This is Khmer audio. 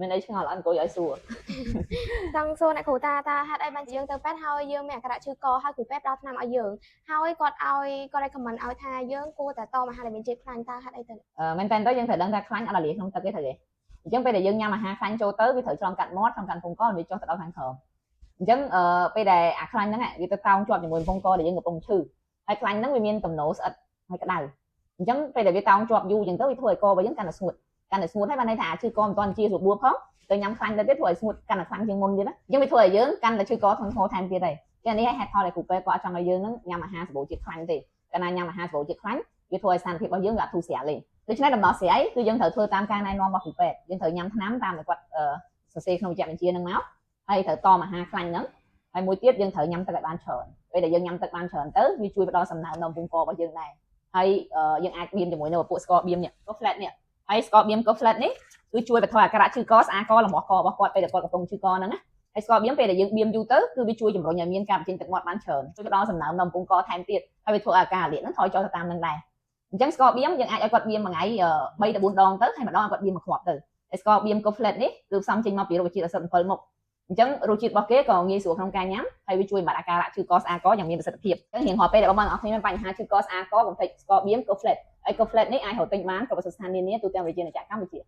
មានអីឆ្ងល់អត់អង្គុយឲ្យសួរចង់សួរអ្នកគ្រូតាហេតុអីបានយើងទៅពេទ្យហើយយើងមានអាការៈឈឺកហើយគ្រូពេទ្យផ្ដល់ថ្នាំឲ្យយើងហើយគាត់ recommend ឲ្យថាយើងគួរតែតមអាហារដែលមានជាតិខ្លាញ់តើហេតុអីទៅមែនតើយើងត្រូវដឹងថាខ្លាញ់អត់លាក្នុងទឹកទេត្រូវទេអញ្ចឹងពេលដែលយើងញ៉ាំអាហារខ្លាញ់ចូលទៅវាត្រូវឆ្លងកាត់មាត់ឆ្លងកាត់កំពង់កវាចុះទៅដល់ខាងក្រោមអញ្ចឹងពេលដែលអាខ្លាញ់ហ្នឹងវាទៅតោងជាប់ជាមួយកំពង់កដែលយើងកំពុងឈឺហើយខ្លាញ់ហ្នឹងវាមានទំនោរស្អិតហើយក្តៅអញ្ចឹងពេលដែលវាតោងជាប់យូរអញ្ចឹងទៅវាធ្វើឲ្យករបស់យើងកាន់តែស្ងួតហើយបានន័យថាឈឺកមិនទាន់ជារបួសផងទៅញ៉ាំខ្លាញ់ទៅទៀតធ្វើឲ្យស្ងួតកាន់តែខ្លាំងជាងមុនទៀតណាអញ្ចឹងវាធ្វើឲ្យយើងកាន់តែឈឺកធ្ងន់ធ្ងរថែមទៀតហើយចឹងនេះហេតុផលដែលគ្រូពេទ្យគាត់អត់ចង់ឲ្យយើងហ្នឹងញ៉ាំអាហារសម្បូរជាតិខ្លាញ់ទេកាលណាញ៉ាំអាហារសម្បូរជាតិខ្លាញ់វាធ្វើឲ្យស្ថានភាពរបស់យើងវាអត់ធូរស្រាលទេដូច្នេះដំណោះស្រាយគឺយើងត្រូវធ្វើតាមការណែនាំរបស់គ្រូពេទ្យយើងត្រូវញ៉ាំថ្នាំតាមដែលគាត់សរសេរក្នុងវគ្គបញ្ជាហ្នឹងមកហើយត្រូវតមអាហារខ្លាញ់ហ្នឹងហើយមួយទៀតយើងត្រូវញ៉ាំទឹកឲ្យបានច្រើនពេលដែលយើងញ៉ាំទឹកបានច្រើនទៅវាជួយផ្ដល់សំណើមដល់កំពង់ករបស់យើងដែរហើយយើងអាចបៀមជាមួយនៅពួកស្ករបៀមនេះក៏ flat នេះហើយស្ករបៀមក៏ flat នេះគឺជួយបន្ថយអាការៈឈឺកស្អាកលំអស់ករបស់គាត់ពេលដែលគាត់កំពុងឈឺកហ្នឹងណាហើយស្ករបៀមពេលដែលយើងបៀមយូរទៅគឺវាជួយជំរុញឲ្យមានការបញ្ចេញទឹកមាត់បានច្រើនជួយផ្ដល់សំណើមដល់កំពង់កថែមទៀតហើយវាធ្វើឲ្យអាការៈលាកហ្នឹងថយចុះទៅតាមនឹងដែរអញ្ចឹងស្ករបៀមយើងអាចឲ្យគាត់បៀមមួយថ្ងៃ3ទៅ4ដងទៅហើយម្ដងឲ្យគាត់បៀមមួយគ្រាប់ទៅហើយស្ករបៀម Coflet នេះគឺផ្សំចេញមកពីរុក្ខជាតិអាស៊ីត7មុខអញ្ចឹងរសជាតិរបស់គេក៏ងាយស្រួលក្នុងការញ៉ាំហើយវាជួយបំបាត់អាការៈឈឺកស្អាកយ៉ាងមានប្រសិទ្ធភាពអញ្ចឹងរៀងរាល់ពេលដែលបងប្អូនអរគ្នាមានបញ្ហាឈឺកស្អាកកុំភ្លេចស្ករបៀម Coflet ហើយ Coflet នេះអាចរកទិញបានគ្រប់ស្ថាននានាទូទាំងប្រជាជាតិកម្ពុជា